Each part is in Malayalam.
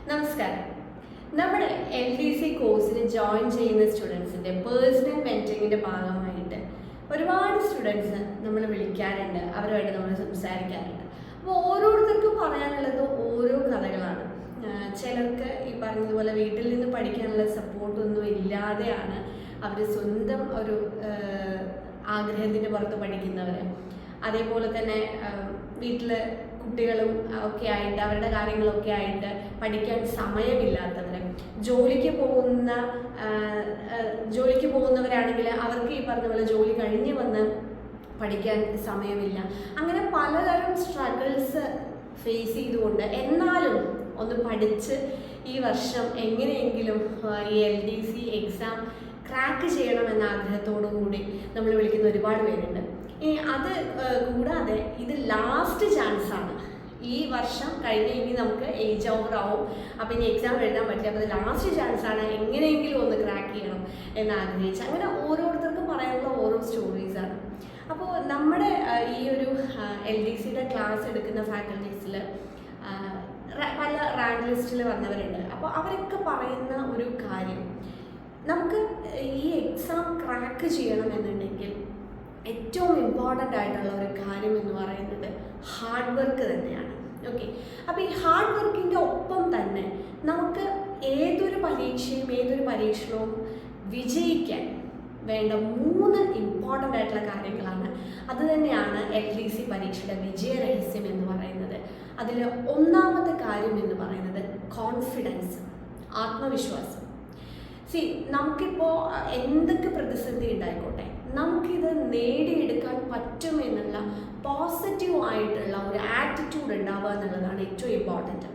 നമസ്കാരം. നമ്മുടെ LDC കോഴ്സിന് ജോയിൻ ചെയ്യുന്ന സ്റ്റുഡൻസിൻ്റെ പേഴ്സണൽ മെൻറ്ററിങ്ങിൻ്റെ ഭാഗമായിട്ട് ഒരുപാട് സ്റ്റുഡൻസ് നമ്മൾ വിളിക്കാറുണ്ട്, അവരുമായിട്ട് നമ്മൾ സംസാരിക്കാറുണ്ട്. അപ്പോൾ ഓരോരുത്തർക്കും പറയാനുള്ളത് ഓരോ കഥകളാണ്. ചിലർക്ക് ഈ പറഞ്ഞതുപോലെ വീട്ടിൽ നിന്ന് പഠിക്കാനുള്ള സപ്പോർട്ടൊന്നും ഇല്ലാതെയാണ് അവർ സ്വന്തം ഒരു ആഗ്രഹത്തിൻ്റെ പുറത്ത് പഠിക്കുന്നവർ. അതേപോലെ തന്നെ വീട്ടിൽ കുട്ടികളും ഒക്കെ ആയിട്ട് അവരുടെ കാര്യങ്ങളൊക്കെ ആയിട്ട് പഠിക്കാൻ സമയമില്ലാത്തവർ, ജോലിക്ക് പോകുന്നവരാണെങ്കിൽ അവർക്ക് ഈ പറഞ്ഞ പോലെ ജോലി കഴിഞ്ഞ് വന്ന് പഠിക്കാൻ സമയമില്ല. അങ്ങനെ പലതരം സ്ട്രഗിൾസ് ഫേസ് ചെയ്തുകൊണ്ട് എന്നാലും ഒന്ന് പഠിച്ച് ഈ വർഷം എങ്ങനെയെങ്കിലും ഈ LDC എക്സാം ക്രാക്ക് ചെയ്യണമെന്ന ആഗ്രഹത്തോടു കൂടി നമ്മൾ വിളിക്കുന്ന ഒരുപാട് പേരുണ്ട്. അത് കൂടാതെ ഇത് ലാസ്റ്റ് ചാൻസാണ്. ഈ വർഷം കഴിഞ്ഞ് ഇനി നമുക്ക് ഏജ് ഓവർ ആവും, അപ്പോൾ ഇനി എക്സാം എഴുതാൻ പറ്റില്ല. അപ്പോൾ ഇത് ലാസ്റ്റ് ചാൻസാണ്, എങ്ങനെയെങ്കിലും ഒന്ന് ക്രാക്ക് ചെയ്യണം എന്ന് ആഗ്രഹിച്ച് അങ്ങനെ ഓരോരുത്തർക്കും പറയാനുള്ള ഓരോ സ്റ്റോറീസാണ്. അപ്പോൾ നമ്മുടെ ഈ ഒരു LDCയുടെ ക്ലാസ് എടുക്കുന്ന ഫാക്കൽറ്റീസിൽ പല റാങ്ക് ലിസ്റ്റിൽ വന്നവരുണ്ട്. അപ്പോൾ അവരൊക്കെ പറയുന്ന ഒരു കാര്യം, നമുക്ക് ഈ എക്സാം ക്രാക്ക് ചെയ്യണമെന്നുണ്ടെങ്കിൽ ഏറ്റവും ഇമ്പോർട്ടൻ്റ് ആയിട്ടുള്ള ഒരു കാര്യം എന്ന് പറയുന്നത് ഹാർഡ് വർക്ക് തന്നെയാണ്. ഓക്കെ, അപ്പോൾ ഈ ഹാർഡ് വർക്കിൻ്റെ ഒപ്പം തന്നെ നമുക്ക് ഏതൊരു പരീക്ഷണവും വിജയിക്കാൻ വേണ്ട 3 ഇമ്പോർട്ടൻ്റ് ആയിട്ടുള്ള കാര്യങ്ങളാണ്. അത് തന്നെയാണ് LDC പരീക്ഷയുടെ വിജയരഹസ്യം എന്ന് പറയുന്നത്. അതിൽ ഒന്നാമത്തെ കാര്യം എന്ന് പറയുന്നത് കോൺഫിഡൻസ്, ആത്മവിശ്വാസം. നമുക്കിപ്പോൾ എന്തൊക്കെ പ്രതിസന്ധി ഉണ്ടായിക്കോട്ടെ, നമുക്കിത് നേടിയെടുക്കാൻ പറ്റുമെന്നുള്ള പോസിറ്റീവ് ആയിട്ടുള്ള ഒരു ആറ്റിറ്റ്യൂഡ് ഉണ്ടാവുക എന്നുള്ളതാണ് ഏറ്റവും ഇമ്പോർട്ടൻറ്റ്.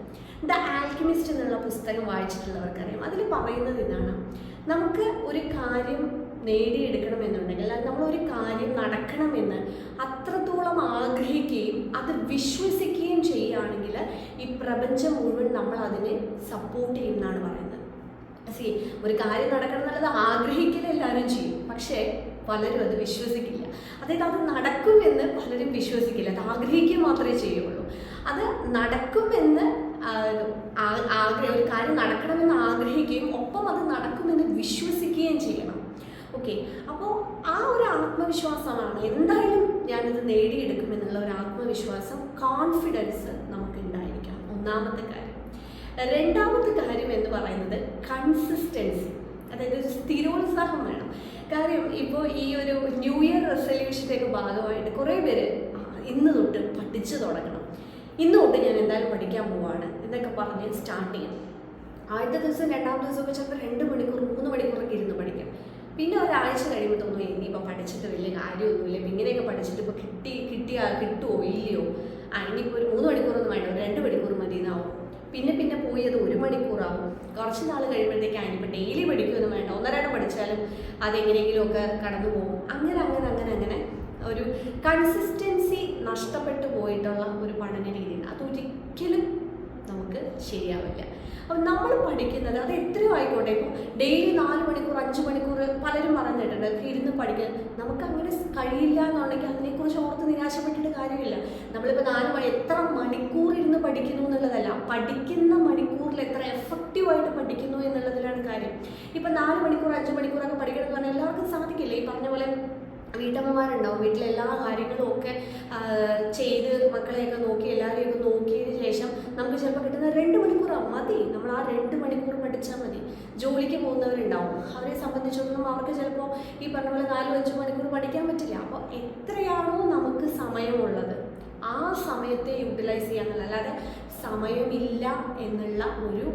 ദ ആൽക്കെമിസ്റ്റ് എന്നുള്ള പുസ്തകം വായിച്ചിട്ടുള്ളവർക്കറിയാം. അതിൽ പറയുന്നത് ഇതാണ്: നമുക്ക് ഒരു കാര്യം നേടിയെടുക്കണമെന്നുണ്ടെങ്കിൽ, അല്ലെങ്കിൽ നമ്മളൊരു കാര്യം നടക്കണമെന്ന് അത്രത്തോളം ആഗ്രഹിക്കുകയും അത് വിശ്വസിക്കുകയും ചെയ്യുകയാണെങ്കിൽ ഈ പ്രപഞ്ചം മുഴുവൻ നമ്മൾ അതിനെ സപ്പോർട്ട് ചെയ്യുമെന്നാണ് പറയുന്നത്. ഒരു കാര്യം നടക്കണം എന്നുള്ളത് ആഗ്രഹിക്കൽ എല്ലാവരും ചെയ്യും, പക്ഷേ പലരും അത് വിശ്വസിക്കില്ല. അതായത് അത് നടക്കുമെന്ന് പലരും വിശ്വസിക്കില്ല, അത് ആഗ്രഹിക്കുക മാത്രമേ ചെയ്യുള്ളൂ. അത് നടക്കുമെന്ന് ഒരു കാര്യം നടക്കണമെന്ന് ആഗ്രഹിക്കുകയും ഒപ്പം അത് നടക്കുമെന്ന് വിശ്വസിക്കുകയും ചെയ്യണം. ഓക്കെ, അപ്പോൾ ആ ഒരു ആത്മവിശ്വാസമാണ്, എന്തായാലും ഞാനിത് നേടിയെടുക്കുമെന്നുള്ള ഒരു ആത്മവിശ്വാസം, കോൺഫിഡൻസ് നമുക്ക് ഉണ്ടായിരിക്കണം. ഒന്നാമത്തെ കാര്യം. രണ്ടാമത്തെ കാര്യം എന്ന് പറയുന്നത് കൺസിസ്റ്റൻസി, അതായത് ഒരു സ്ഥിരോത്സാഹം വേണം. കാര്യം ഇപ്പോൾ ഈ ഒരു ന്യൂ ഇയർ റെസൊല്യൂഷൻ്റെ ഒക്കെ ഭാഗമായിട്ട് കുറേ പേര് ഇന്ന് തൊട്ട് പഠിച്ചു തുടങ്ങണം, ഇന്ന് തൊട്ട് ഞാൻ എന്തായാലും പഠിക്കാൻ പോവാണ് എന്നൊക്കെ പറഞ്ഞ് സ്റ്റാർട്ട് ചെയ്യണം. ആദ്യത്തെ ദിവസം രണ്ടാമത്തെ ദിവസമൊക്കെ ചിലപ്പോൾ 2 മണിക്കൂർ 3 മണിക്കൂറൊക്കെ ഇരുന്ന് പഠിക്കും. പിന്നെ ഒരാഴ്ച കഴിയുമ്പോൾ തോന്നുന്നു ഇനിയിപ്പോൾ പഠിച്ചിട്ട് വലിയ കാര്യമൊന്നുമില്ല, ഇങ്ങനെയൊക്കെ പഠിച്ചിട്ട് ഇപ്പോൾ കിട്ടുമോ ഇല്ലയോ, ഇനിയിപ്പോൾ ഒരു 3 മണിക്കൂറൊന്നും വേണ്ട, ഒരു 2 മണിക്കൂർ മതി എന്നാവും. പിന്നെ പോയി അത് 1 മണിക്കൂറാവും. കുറച്ച് നാൾ കഴിയുമ്പോഴത്തേക്ക് അതിനിപ്പോൾ ഡെയിലി പഠിക്കുമെന്ന് വേണ്ട, 1-2 പഠിച്ചാലും അതെങ്ങനെയെങ്കിലുമൊക്കെ കടന്നു പോകും. അങ്ങനെ ഒരു കൺസിസ്റ്റൻസി നഷ്ടപ്പെട്ടു പോയിട്ടുള്ള ഒരു പഠന രീതിയാണ്. അതൊരിക്കലും നമുക്ക് ശരിയാവില്ല. അപ്പം നമ്മൾ പഠിക്കുന്നത് അത് എത്രയോ ആയിക്കോട്ടെ, ഇപ്പോൾ ഡെയിലി 4 മണിക്കൂർ 5 മണിക്കൂർ പലരും പറഞ്ഞിട്ടുണ്ട് ഇരുന്ന് പഠിക്കാൻ. നമുക്കങ്ങനെ കഴിയില്ല എന്നുണ്ടെങ്കിൽ അതിനെക്കുറിച്ച് ഓർത്ത് നിരാശപ്പെട്ടിട്ട് കാര്യമില്ല. നമ്മളിപ്പോൾ എത്ര മണിക്കൂർ ഇരുന്ന് പഠിക്കുന്നു എന്നുള്ളതല്ല, പഠിക്കുന്ന മണിക്കൂറിൽ എത്ര എഫക്റ്റീവായിട്ട് പഠിക്കുന്നു എന്നുള്ളതിലാണ് കാര്യം. ഇപ്പം 4 മണിക്കൂർ 5 മണിക്കൂറൊക്കെ പഠിക്കണം എന്ന് പറഞ്ഞാൽ എല്ലാവർക്കും സാധിക്കില്ല. ഈ പറഞ്ഞ പോലെ വീട്ടമ്മമാരുണ്ടാവും, വീട്ടിലെ എല്ലാ കാര്യങ്ങളും ഒക്കെ ചെയ്ത് മക്കളെയൊക്കെ നോക്കി എല്ലാവരെയൊക്കെ നോക്കിയതിന് ശേഷം നമുക്ക് ചിലപ്പോൾ കിട്ടുന്ന 2 മണിക്കൂറാവും. മതി, നമ്മൾ ആ 2 മണിക്കൂർ പഠിച്ചാൽ മതി. ജോലിക്ക് പോകുന്നവരുണ്ടാവും, അവരെ സംബന്ധിച്ചിടത്തോളം അവർക്ക് ചിലപ്പോൾ ഈ പറഞ്ഞ പോലെ 4-5 മണിക്കൂർ പഠിക്കാൻ പറ്റില്ല. അപ്പോൾ എത്രയാണോ നമുക്ക് സമയമുള്ളത് ആ സമയത്തെ യൂട്ടിലൈസ് ചെയ്യാന്നുള്ളത്, അല്ലാതെ സമയമില്ല എന്നുള്ള ഒരു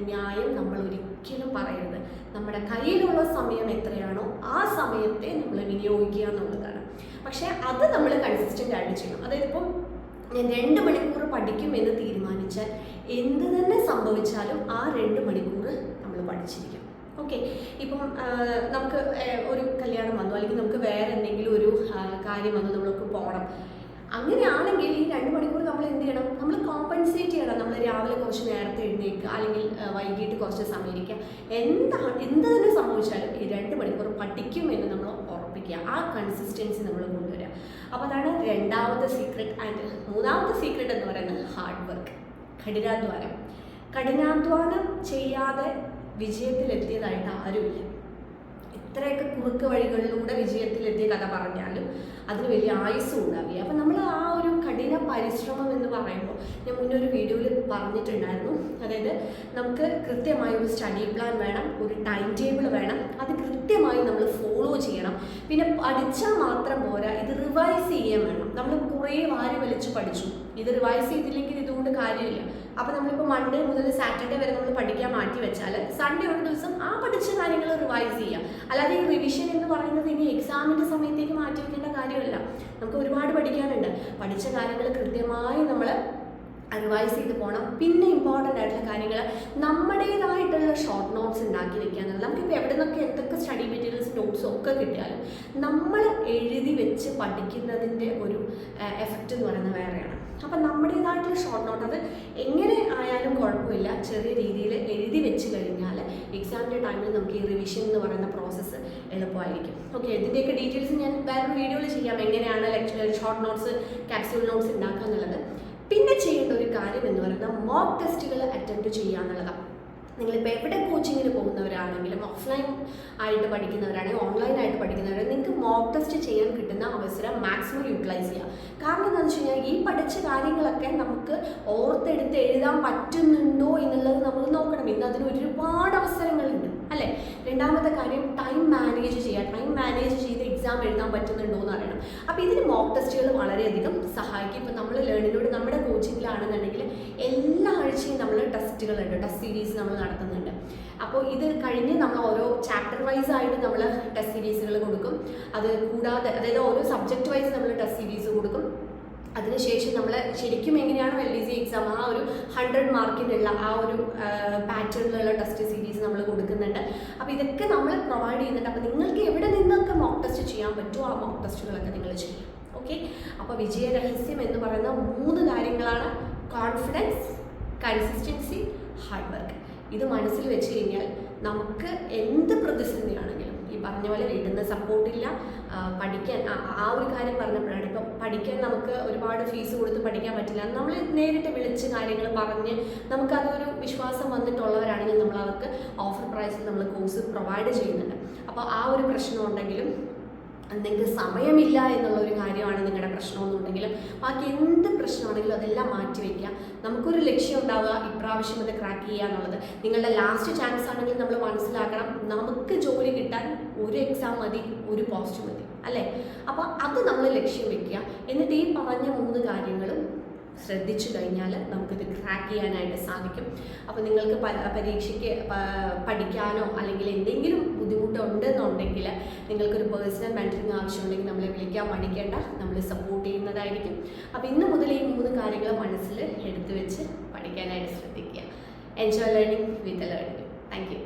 ന്യായം നമ്മൾ ഒരിക്കലും പറയരുത്. നമ്മുടെ കയ്യിലുള്ള സമയം എത്രയാണോ ആ സമയത്തെ നമ്മൾ വിനിയോഗിക്കുക എന്നുള്ളതാണ്. പക്ഷേ അത് നമ്മൾ കൺസിസ്റ്റൻ്റ് ആയിട്ട് ചെയ്യണം. അതായത് ഇപ്പം ഞാൻ 2 മണിക്കൂർ പഠിക്കുമെന്ന് തീരുമാനിച്ചാൽ എന്ത് തന്നെ സംഭവിച്ചാലും ആ 2 മണിക്കൂർ നമ്മൾ പഠിച്ചിരിക്കും. ഓക്കെ, ഇപ്പം നമുക്ക് ഒരു കല്യാണം വന്നു, അല്ലെങ്കിൽ നമുക്ക് വേറെ എന്തെങ്കിലും ഒരു കാര്യം വന്നു, നമ്മൾക്ക് പോകണം. അങ്ങനെയാണെങ്കിൽ ഈ 2 മണിക്കൂർ നമ്മൾ എന്ത് ചെയ്യണം? നമ്മൾ കോമ്പൻസേറ്റ് ചെയ്യണം. നമ്മൾ രാവിലെ കുറച്ച് നേരത്തെ എഴുന്നേൽക്കുക, അല്ലെങ്കിൽ വൈകിട്ട് കുറച്ച് സമയം ഇരിക്കുക. എന്ത് തന്നെ സംഭവിച്ചാലും ഈ 2 മണിക്കൂർ പഠിക്കുമെന്ന് നമ്മൾ ഉറപ്പിക്കുക. ആ കൺസിസ്റ്റൻസി നമ്മൾ കൊണ്ടുവരിക. അപ്പോൾ അതാണ് രണ്ടാമത്തെ സീക്രട്ട്. ആൻഡ് മൂന്നാമത്തെ സീക്രട്ട് എന്ന് പറയുന്നത് ഹാർഡ് വർക്ക്, കഠിനാധ്വാനം. കഠിനാധ്വാനം ചെയ്യാതെ വിജയത്തിലെത്തിയതായിട്ട് ആരുമില്ല. എത്രയൊക്കെ കുറുക്ക് വഴികളിലൂടെ വിജയത്തിലെത്തിയ കഥ പറഞ്ഞാലും അതിന് വലിയ ആയുസ്സും ഉണ്ടാവില്ല. അപ്പം നമ്മൾ ആ ഒരു കഠിന പരിശ്രമം എന്ന് പറയുമ്പോൾ ഞാൻ മുന്നേ ഒരു വീഡിയോയിൽ പറഞ്ഞിട്ടുണ്ടായിരുന്നു. അതായത് നമുക്ക് കൃത്യമായ ഒരു സ്റ്റഡി പ്ലാൻ വേണം, ഒരു ടൈം ടേബിൾ വേണം, അത് കൃത്യമായി നമ്മൾ ഫോളോ ചെയ്യണം. പിന്നെ പഠിച്ചാൽ മാത്രം പോരാ, ഇത് റിവൈസ് ചെയ്യാൻ വേണം. നമ്മൾ കുറേ വാരി വലിച്ച് പഠിച്ചു, ഇത് റിവൈസ് ചെയ്തില്ലെങ്കിൽ ഇതുകൊണ്ട് കാര്യമില്ല. അപ്പോൾ നമ്മളിപ്പോൾ മൺഡേ മുതൽ സാറ്റർഡേ വരെ നമ്മൾ പഠിക്കാൻ മാറ്റി വെച്ചാൽ സൺഡേ ഒരു ദിവസം ആ പഠിച്ച കാര്യങ്ങൾ റിവൈസ് ചെയ്യാം. അല്ലാതെ ഈ റിവിഷൻ എന്ന് പറയുന്നത് ഇനി എക്സാമിൻ്റെ സമയത്തേക്ക് മാറ്റി വെക്കേണ്ട കാര്യമല്ല. നമുക്ക് ഒരുപാട് പഠിക്കാനുണ്ട്. പഠിച്ച കാര്യങ്ങൾ കൃത്യമായി നമ്മൾ റിവൈസ് ചെയ്ത് പോകണം. പിന്നെ ഇമ്പോർട്ടൻ്റ് ആയിട്ടുള്ള കാര്യങ്ങൾ നമ്മുടേതായിട്ടുള്ള ഷോർട്ട് നോട്ട്സ് ഉണ്ടാക്കി വെക്കുക എന്നുള്ളത്. നമുക്കിപ്പോൾ എവിടെ നിന്നൊക്കെ എന്തൊക്കെ സ്റ്റഡി മെറ്റീരിയൽസ് നോട്ട്സും ഒക്കെ കിട്ടിയാലും നമ്മൾ എഴുതി വെച്ച് പഠിക്കുന്നതിൻ്റെ ഒരു എഫക്റ്റ് എന്ന് പറയുന്നത് വേറെയാണ്. അപ്പം നമ്മുടേതായിട്ടുള്ള ഷോർട്ട് നോട്ട് അത് എങ്ങനെ ആയാലും കുഴപ്പമില്ല, ചെറിയ രീതിയിൽ എഴുതി വെച്ച് കഴിഞ്ഞാൽ എക്സാമിൻ്റെ ടൈമിൽ നമുക്ക് ഈ റിവിഷൻ എന്ന് പറയുന്ന പ്രോസസ്സ് എളുപ്പമായിരിക്കും. ഓക്കെ, ഇതിൻ്റെയൊക്കെ ഡീറ്റെയിൽസ് ഞാൻ വേറൊരു വീഡിയോയിൽ ചെയ്യാം, എങ്ങനെയാണ് ഷോർട്ട് നോട്ട്സ്, ക്യാപ്സ്യൂൾ നോട്ട്സ് ഉണ്ടാക്കുക എന്നുള്ളത്. പിന്നെ ചെയ്യേണ്ട ഒരു കാര്യം എന്ന് പറയുന്നത് മോക്ക് ടെസ്റ്റുകൾ അറ്റൻഡ് ചെയ്യുക എന്നുള്ളതാണ്. നിങ്ങളിപ്പോൾ എവിടെ കോച്ചിങ്ങിന് പോകുന്നവരാണെങ്കിലും, ഓഫ്ലൈൻ ആയിട്ട് പഠിക്കുന്നവരാണെങ്കിൽ ഓൺലൈനായിട്ട് പഠിക്കുന്നവരാണെങ്കിൽ നിങ്ങൾക്ക് മോക്ക് ടെസ്റ്റ് ചെയ്യാൻ കിട്ടുന്ന അവസരം മാക്സിമം യൂട്ടിലൈസ് ചെയ്യുക. കാരണം എന്താണെന്ന് വെച്ച് കഴിഞ്ഞാൽ ഈ പഠിച്ച കാര്യങ്ങളൊക്കെ നമുക്ക് ഓർത്തെടുത്ത് എഴുതാൻ പറ്റുന്നുണ്ടോ എന്നുള്ളത് നമ്മൾ നോക്കണം. ഇന്ന് അതിന് ഒരുപാട് അവസരങ്ങളുണ്ട് അല്ലേ. രണ്ടാമത്തെ കാര്യം ടൈം മാനേജ് ചെയ്യുക. ടൈം മാനേജ് ചെയ്ത് എക്സാം എഴുതാൻ പറ്റുന്നുണ്ടോ എന്ന് അറിയണം. അപ്പോൾ ഇതിന് മോക്ക് ടെസ്റ്റുകൾ വളരെയധികം സഹായിക്കും. ഇപ്പോൾ നമ്മൾ ലേണിനോട് നമ്മുടെ കോച്ചിങ്ങിലാണെന്നുണ്ടെങ്കിൽ എല്ലാ ആഴ്ചയും നമ്മൾ ടെസ്റ്റുകളുണ്ട്, ടെസ്റ്റ് സീരീസ് നമ്മൾ നടത്തുന്നുണ്ട്. അപ്പോൾ ഇത് കഴിഞ്ഞ് നമ്മൾ ഓരോ ചാപ്റ്റർ വൈസ് ആയിട്ട് നമ്മൾ ടെസ്റ്റ് സീരീസുകൾ കൊടുക്കും. അത് കൂടാതെ അതായത് ഓരോ സബ്ജക്റ്റ് വൈസ് നമ്മൾ ടെസ്റ്റ് സീരീസ് കൊടുക്കും. അതിനുശേഷം നമ്മൾ ശരിക്കും എങ്ങനെയാണോ LDC എക്സാം ആ ഒരു 100 മാർക്കിനുള്ള ആ ഒരു പാറ്റേണിലുള്ള ടെസ്റ്റ് സീരീസ് നമ്മൾ കൊടുക്കുന്നുണ്ട്. അപ്പോൾ ഇതൊക്കെ നമ്മൾ പ്രൊവൈഡ് ചെയ്യുന്നുണ്ട്. അപ്പോൾ നിങ്ങൾക്ക് എവിടെ നിന്നൊക്കെ മോക്ക് ടെസ്റ്റ് ചെയ്യാൻ പറ്റുമോ ആ മോക്ക് ടെസ്റ്റുകളൊക്കെ നിങ്ങൾ ചെയ്യും. ഓക്കെ, അപ്പോൾ വിജയരഹസ്യം എന്ന് പറയുന്ന 3 കാര്യങ്ങളാണ്: കോൺഫിഡൻസ്, കൺസിസ്റ്റൻസി, ഹാർഡ് വർക്ക്. ഇത് മനസ്സിൽ വെച്ച് കഴിഞ്ഞാൽ നമുക്ക് എന്ത് പ്രതിസന്ധിയാണെങ്കിലും, ഈ പറഞ്ഞ പോലെ വീട്ടിൽ നിന്ന് സപ്പോർട്ടില്ല, പഠിക്കാൻ ആ ഒരു കാര്യം പറഞ്ഞപ്പോഴാണ്, ഇപ്പം പഠിക്കാൻ നമുക്ക് ഒരുപാട് ഫീസ് കൊടുത്ത് പഠിക്കാൻ പറ്റില്ല, നമ്മൾ നേരിട്ട് വിളിച്ച് കാര്യങ്ങൾ പറഞ്ഞ് നമുക്കതൊരു വിശ്വാസം വന്നിട്ടുള്ളവരാണെങ്കിൽ നമ്മൾ അവർക്ക് ഓഫർ പ്രൈസിൽ നമ്മൾ കോഴ്സ് പ്രൊവൈഡ് ചെയ്യുന്നുണ്ട്. അപ്പോൾ ആ ഒരു പ്രശ്നം ഉണ്ടെങ്കിലും, നിങ്ങൾക്ക് സമയമില്ല എന്നുള്ളൊരു കാര്യമാണ് നിങ്ങളുടെ പ്രശ്നമെന്നുണ്ടെങ്കിലും, ബാക്കി എന്ത് പ്രശ്നമാണെങ്കിലും അതെല്ലാം മാറ്റി വയ്ക്കുക. നമുക്കൊരു ലക്ഷ്യം ഉണ്ടാവുക, ഇപ്രാവശ്യം അത് ക്രാക്ക് ചെയ്യുക എന്നുള്ളത്. നിങ്ങളുടെ ലാസ്റ്റ് ചാൻസ് ആണെങ്കിൽ നമ്മൾ മനസ്സിലാക്കണം, നമുക്ക് ജോലി കിട്ടാൻ ഒരു എക്സാം മതി, ഒരു പോസ്റ്റ് മതി അല്ലേ. അപ്പോൾ അത് നമ്മൾ ലക്ഷ്യം വയ്ക്കുക. എന്നിട്ട് ഈ പറഞ്ഞ 3 കാര്യങ്ങളും ശ്രദ്ധിച്ചു കഴിഞ്ഞാൽ നമുക്കിത് ക്രാക്ക് ചെയ്യാനായിട്ട് സാധിക്കും. അപ്പോൾ നിങ്ങൾക്ക് പരീക്ഷയ്ക്ക് പഠിക്കാനോ അല്ലെങ്കിൽ എന്തെങ്കിലും ബുദ്ധിമുട്ടുണ്ടെന്നുണ്ടെങ്കിൽ, നിങ്ങൾക്കൊരു പേഴ്സണൽ മെൻറ്ററിങ് ആവശ്യമുണ്ടെങ്കിൽ നമ്മളെ വിളിക്കാൻ മടിക്കേണ്ട, നമ്മൾ സപ്പോർട്ട് ചെയ്യുന്നതായിരിക്കും. അപ്പോൾ ഇന്ന് മുതൽ ഈ 3 കാര്യങ്ങൾ മനസ്സിൽ എടുത്തു വെച്ച് പഠിക്കാനായിട്ട് ശ്രദ്ധിക്കുക. Enjoy learning with learning. Thank you.